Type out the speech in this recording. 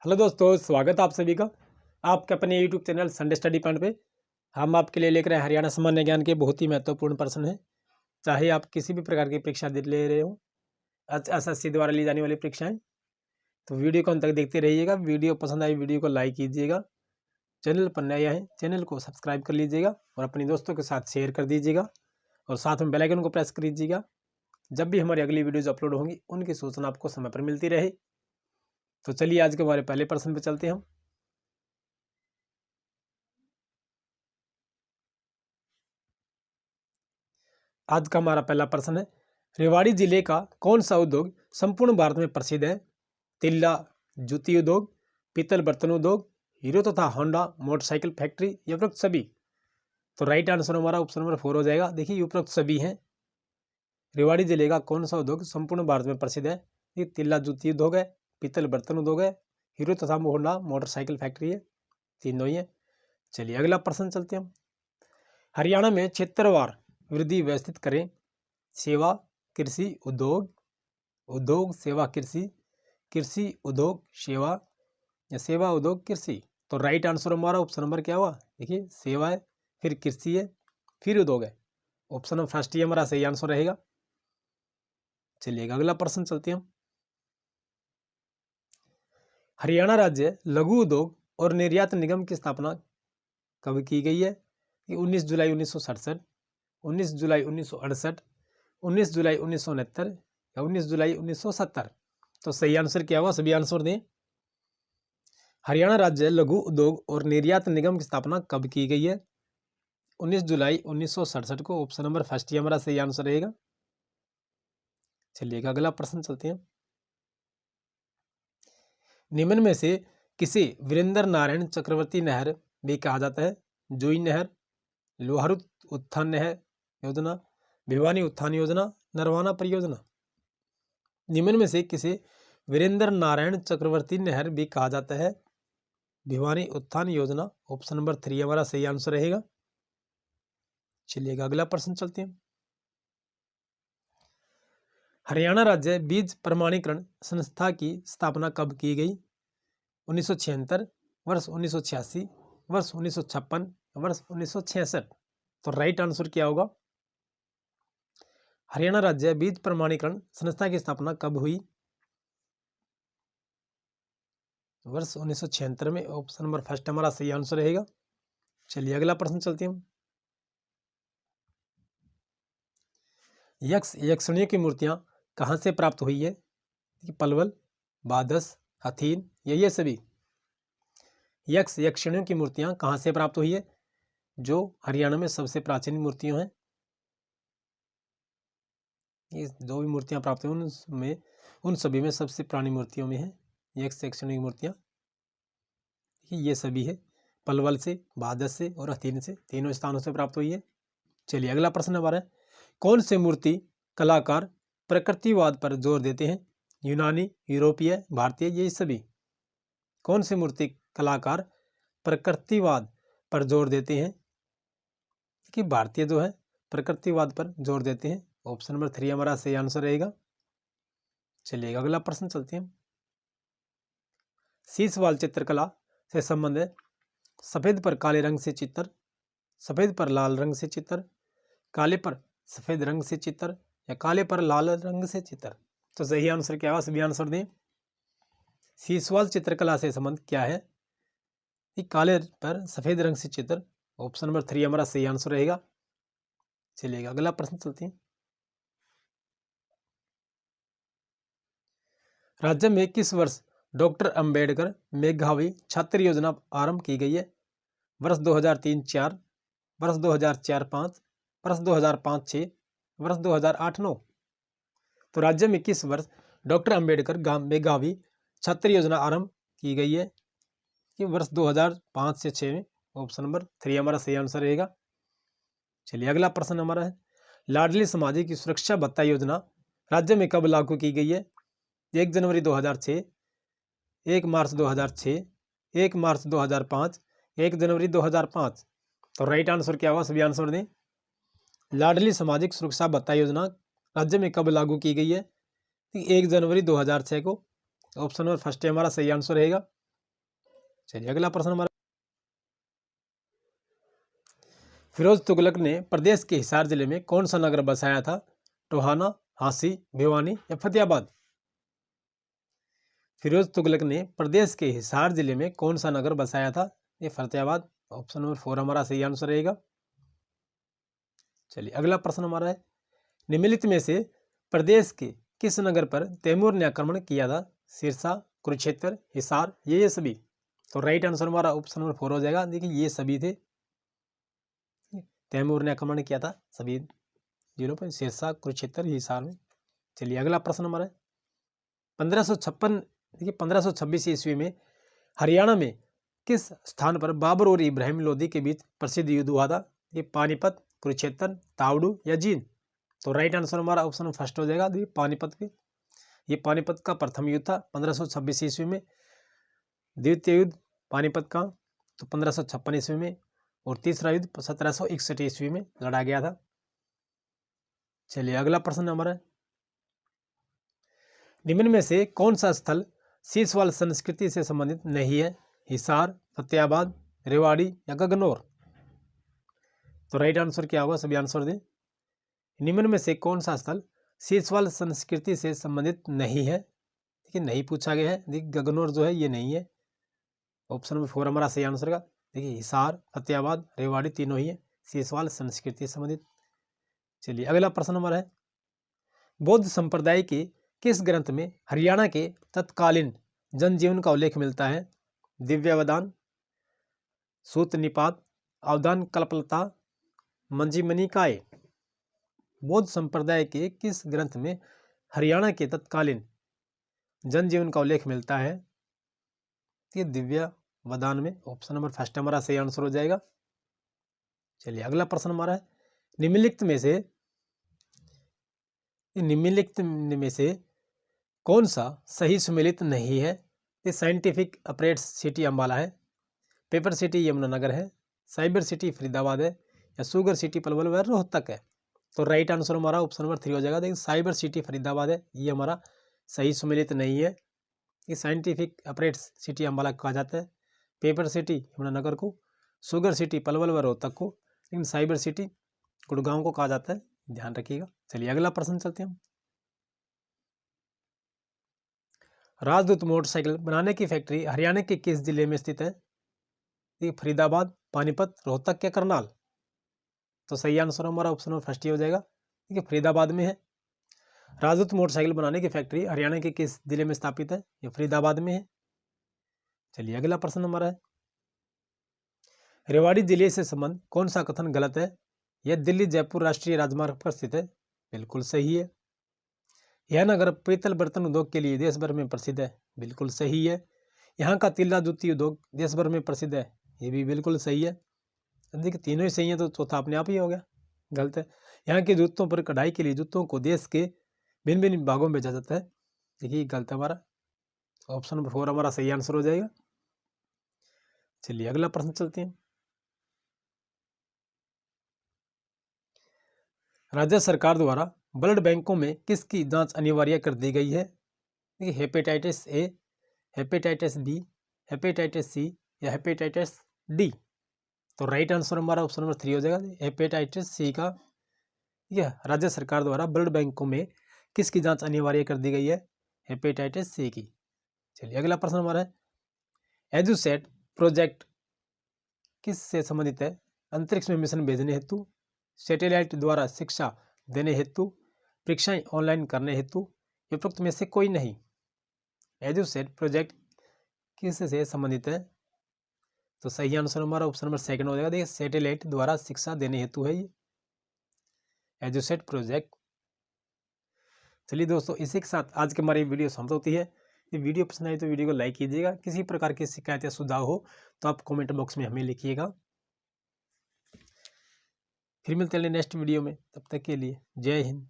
Hello दोस्तों, स्वागत है आप सभी का आपके अपने YouTube channel Sunday study point पे। हम आपके लिए लेकर आए हरियाणा सामान्य ज्ञान के बहुत ही महत्वपूर्ण प्रश्न हैं। चाहे आप किसी भी प्रकार की परीक्षा दे ले रहे हो, एसएससी द्वारा ली जाने वाली परीक्षाएं, तो वीडियो को अंत तक देखते रहिएगा। वीडियो पसंद आई वीडियो को लाइक कीजिएगा। चैनल पर नया है चैनल को सब्सक्राइब कर लीजिएगा और अपने दोस्तों के साथ शेयर कर दीजिएगा और साथ में बेल आइकन को प्रेस कर दीजिएगा। जब भी हमारी अगली वीडियोज अपलोड होंगी उनकी सूचना आपको समय पर मिलती रहे। तो चलिए आज के हमारे पहले प्रश्न पे चलते हैं हम। आज का हमारा पहला प्रश्न है, रेवाड़ी जिले का कौन सा उद्योग संपूर्ण भारत में प्रसिद्ध है? तिल्ला जूती उद्योग, पीतल बर्तन उद्योग, हीरो तथा होंडा मोटरसाइकिल फैक्ट्री या उपरोक्त सभी? तो राइट आंसर हमारा ऑप्शन नंबर 4 हो जाएगा। देखिए उपरोक्त सभी हैं। रेवाड़ी जिले का कौन सा उद्योग संपूर्ण भारत में प्रसिद्ध है? ये तिल्ला जूती उद्योग है, पीतल बर्तन उद्योग है, हीरो तथा होंडा मोटरसाइकिल फैक्ट्री है। तीनों ही है। चलिए अगला प्रश्न चलते हैं हम। हरियाणा में क्षेत्रवार वृद्धि व्यवस्थित करें। सेवा कृषि उद्योग, उद्योग सेवा कृषि, कृषि उद्योग सेवा या सेवा उद्योग कृषि? तो राइट आंसर हमारा ऑप्शन नंबर क्या हुआ? देखिए सेवा है, फिर कृषि है, फिर उद्योग है। ऑप्शन नंबर फर्स्ट ही हमारा सही आंसर रहेगा। चलिए अगला प्रश्न चलते हैं हम। हरियाणा राज्य लघु उद्योग और निर्यात निगम की स्थापना कब की गई है? 19 जुलाई 1967, 19 जुलाई 1968, 19 जुलाई 1969 या 19 जुलाई 1970? तो सही आंसर क्या हुआ? सभी आंसर दें। हरियाणा राज्य लघु उद्योग और निर्यात निगम की स्थापना कब की गई है? 19 जुलाई 1967 को। ऑप्शन नंबर फर्स्ट ही हमारा सही आंसर रहेगा। चलिए अगला प्रश्न चलते हैं। निम्न में से किसे वीरेंद्र नारायण चक्रवर्ती नहर भी कहा जाता है? जोई नहर, लोहारू उत्थान नहर योजना, भिवानी उत्थान योजना, नरवाना परियोजना? निम्न में से किसे वीरेंद्र नारायण चक्रवर्ती नहर भी कहा जाता है? भिवानी उत्थान योजना। ऑप्शन नंबर 3 हमारा सही आंसर रहेगा। चलिए अगला प्रश्न चलते हैं। हरियाणा राज्य बीज प्रमाणीकरण संस्था की स्थापना कब की गई? 1976, वर्ष 1986, वर्ष 1956, वर्ष 1966? तो राइट आंसर क्या होगा? हरियाणा राज्य बीज प्रमाणीकरण संस्था की स्थापना कब हुई? वर्ष 1976 में। ऑप्शन नंबर फर्स्ट हमारा सही आंसर रहेगा। चलिए अगला प्रश्न चलते हैं। यक्ष यक्षिणियों की मूर्तियां कहां से प्राप्त हुई है? पलवल, बादस, हथीन या ये सभी? यक्ष यक्षिणियों की मूर्तियां कहां से प्राप्त हुई है? जो हरियाणा में सबसे प्राचीन मूर्तियां हैं, ये जो भी मूर्तियां प्राप्त हुई उनमें उन सभी में सबसे पुरानी मूर्तियों में है यक्ष यक्षिणियों की मूर्तियां। ये सभी है पलवल से, बादस से और हथीन से, तीनों स्थानों से प्राप्त हुई है। चलिए अगला प्रश्न हमारा है, कौन से मूर्ति कलाकार प्रकृतिवाद पर जोर देते हैं? यूनानी, यूरोपीय, भारतीय ये सभी? कौन से मूर्ति कलाकार प्रकृतिवाद पर जोर देते हैं? कि भारतीय जो है प्रकृतिवाद पर जोर देते हैं। ऑप्शन नंबर 3 हमारा सही आंसर रहेगा। चलिए अगला प्रश्न चलते हैं। शीशवाल चित्रकला से संबंधित सफेद पर काले रंग से चित्र, सफेद पर लाल रंग से चित्र, काले पर सफेद रंग से चित्र या काले पर लाल रंग से चित्र? तो सही आंसर क्या हुआ? सभी आंसर दें। शीशवाल चित्रकला से संबंध क्या है? कि काले पर सफेद रंग से चित्र। ऑप्शन नंबर 3 हमारा सही आंसर रहेगा। चलिए अगला प्रश्न चलते हैं। राज्य में किस वर्ष डॉक्टर अंबेडकर मेघावी छात्र योजना आरंभ की गई है? वर्ष 2003-4, वर्ष 2004-5, वर्ष 2005-6, वर्ष 2008-9? तो राज्य में किस वर्ष डॉक्टर अंबेडकर मेघावी छात्र योजना आरंभ की गई है? कि वर्ष 2005 से 6 में। ऑप्शन नंबर 3 हमारा सही आंसर रहेगा। चलिए अगला प्रश्न हमारा है, लाडली सामाजिक सुरक्षा भत्ता योजना राज्य में कब लागू की गई है? 1 जनवरी 2006, 1 मार्च 2006, 1 मार्च 2005, 1 जनवरी 2005? तो राइट आंसर क्या हुआ? सभी आंसर दें। लाडली सामाजिक सुरक्षा भत्ता योजना राज्य में कब लागू की गई है? 1 जनवरी 2006 को। ऑप्शन नंबर फर्स्ट हमारा सही आंसर रहेगा। चलिए अगला प्रश्न हमारा, फिरोज तुगलक ने प्रदेश के हिसार जिले में कौन सा नगर बसाया था? टोहाना, हांसी, भिवानी या फतेहाबाद? फिरोज तुगलक ने प्रदेश के हिसार जिले में कौन सा नगर बसाया था? ये फतेहाबाद। ऑप्शन नंबर 4 हमारा सही आंसर रहेगा। चलिए अगला प्रश्न हमारा है, निम्नलिखित में से प्रदेश के किस नगर पर तैमूर ने आक्रमण किया था? सिरसा, कुरुक्षेत्र, हिसार, ये सभी? तो राइट आंसर हमारा ऑप्शन नंबर 4 हो जाएगा। देखिए ये सभी थे, तैमूर ने आक्रमण किया था सभी जिलों पर, सिरसा, कुरुक्षेत्र, हिसार में। चलिए अगला प्रश्न हमारा है, 1556 देखिए 1526 ईस्वी में हरियाणा में किस स्थान पर बाबर और इब्राहिम लोदी के बीच प्रसिद्ध युद्ध हुआ था? ये पानीपत, कुरुक्षेत्र, तावड़ू या जींद? तो राइट आंसर हमारा ऑप्शन फर्स्ट हो जाएगा। देखिए पानीपत के, ये पानीपत का प्रथम युद्ध था 1526 ईस्वी में। द्वितीय युद्ध पानीपत का तो 1556 ईस्वी में, और तीसरा युद्ध 1761 ईस्वी में लड़ा गया था। चलिए अगला प्रश्न हमारा, निम्न में से कौन सा स्थल सीसवाल संस्कृति से संबंधित नहीं है? हिसार, फतेहाबाद, रेवाड़ी या गगनौर? तो राइट आंसर क्या होगा? सभी आंसर दें। निम्न में से कौन सा स्थल सीसवाल संस्कृति से संबंधित नहीं है? देखिए नहीं पूछा गया है। देखिए गगनौर जो है ये नहीं है। ऑप्शन नंबर 4 हमारा सही आंसर का। देखिए हिसार, फतेहाबाद, रेवाड़ी तीनों ही है सीसवाल संस्कृति से संबंधित। चलिए अगला प्रश्न हमारा है, बौद्ध संप्रदाय के किस ग्रंथ में हरियाणा के तत्कालीन जनजीवन का उल्लेख मिलता है? दिव्यावदान, सूत निपात, अवदान कल्पलता, मंजीमनी काय? बौद्ध संप्रदाय के किस ग्रंथ में हरियाणा के तत्कालीन जनजीवन का उल्लेख मिलता है? ये दिव्यावदान में। ऑप्शन नंबर फर्स्ट हमारा सही आंसर हो जाएगा। चलिए अगला प्रश्न हमारा है, निम्नलिखित में से कौन सा सही सुमेलित नहीं है? ये साइंटिफिक अपरेट्स सिटी अम्बाला है, पेपर सिटी यमुनानगर है, साइबर सिटी फरीदाबाद है या शुगर सिटी पलवल व रोहतक है? तो राइट आंसर हमारा ऑप्शन नंबर 3 हो जाएगा। देखिए साइबर सिटी फरीदाबाद है, ये हमारा सही सुमेलित नहीं है। ये साइंटिफिक अपरेट्स सिटी अम्बाला कहा जाता है, पेपर सिटी यमुनानगर को, शुगर सिटी पलवल व रोहतक को, लेकिन साइबर सिटी गुड़गांव को कहा जाता है, ध्यान रखिएगा। चलिए अगला प्रश्न चलते हैं, राजदूत मोटरसाइकिल बनाने की फैक्ट्री हरियाणा के किस जिले में स्थित है? ये फरीदाबाद, पानीपत, रोहतक या करनाल? तो सही आंसर हमारा ऑप्शन नंबर फर्स्ट ही हो जाएगा। देखिए फरीदाबाद में है। राजदूत मोटरसाइकिल बनाने की फैक्ट्री हरियाणा के किस जिले में स्थापित है? ये फरीदाबाद में है। चलिए अगला प्रश्न हमारा है, रेवाड़ी जिले से संबंध कौन सा कथन गलत है? यह दिल्ली जयपुर राष्ट्रीय राजमार्ग पर स्थित है, बिल्कुल सही है। यह नगर पीतल बर्तन उद्योग के लिए देश भर में प्रसिद्ध है, बिल्कुल सही है। यहाँ का तिल्ला जूती उद्योग देश भर में प्रसिद्ध है, ये भी बिल्कुल सही है। देखिए तीनों ही सही है तो चौथा अपने आप ही हो गया गलत है। यहाँ के जूतों पर कढ़ाई के लिए जूतों को देश के भिन्न भिन्न भागों में बेचा जाता है, देखिए गलत है हमारा। ऑप्शन नंबर 4 हमारा सही आंसर हो जाएगा। चलिए अगला प्रश्न चलते हैं, राज्य सरकार द्वारा ब्लड बैंकों में किसकी जांच अनिवार्य कर दी गई है? देखिए hepatitis A, hepatitis B, hepatitis C या हेपेटाइटिस डी? तो राइट आंसर हमारा ऑप्शन नंबर 3 हो जाएगा, हेपेटाइटिस सी का। यह राज्य सरकार द्वारा ब्लड बैंकों में किसकी जांच अनिवार्य कर दी गई है? हेपेटाइटिस सी की। चलिए अगला प्रश्न हमारा है, एजुसेट प्रोजेक्ट किस से संबंधित है? अंतरिक्ष में मिशन भेजने हेतु, सैटेलाइट द्वारा शिक्षा देने हेतु, परीक्षाएं ऑनलाइन करने हेतु, उपरोक्त में से कोई नहीं? एजुसेट प्रोजेक्ट किस से संबंधित है? तो सही आंसर हमारा ऑप्शन नंबर 2 हो जाएगा। देखिए सैटेलाइट द्वारा शिक्षा देने हेतु है ये एजुसेट प्रोजेक्ट। चलिए दोस्तों, इसी के साथ आज की हमारी वीडियो समाप्त होती है। ये वीडियो पसंद आई तो वीडियो को लाइक कीजिएगा। किसी प्रकार की शिकायत या सुझाव हो तो आप कमेंट बॉक्स में हमें लिखिएगा। फिर मिलते हैं नेक्स्ट वीडियो में, तब तक के लिए जय हिंद।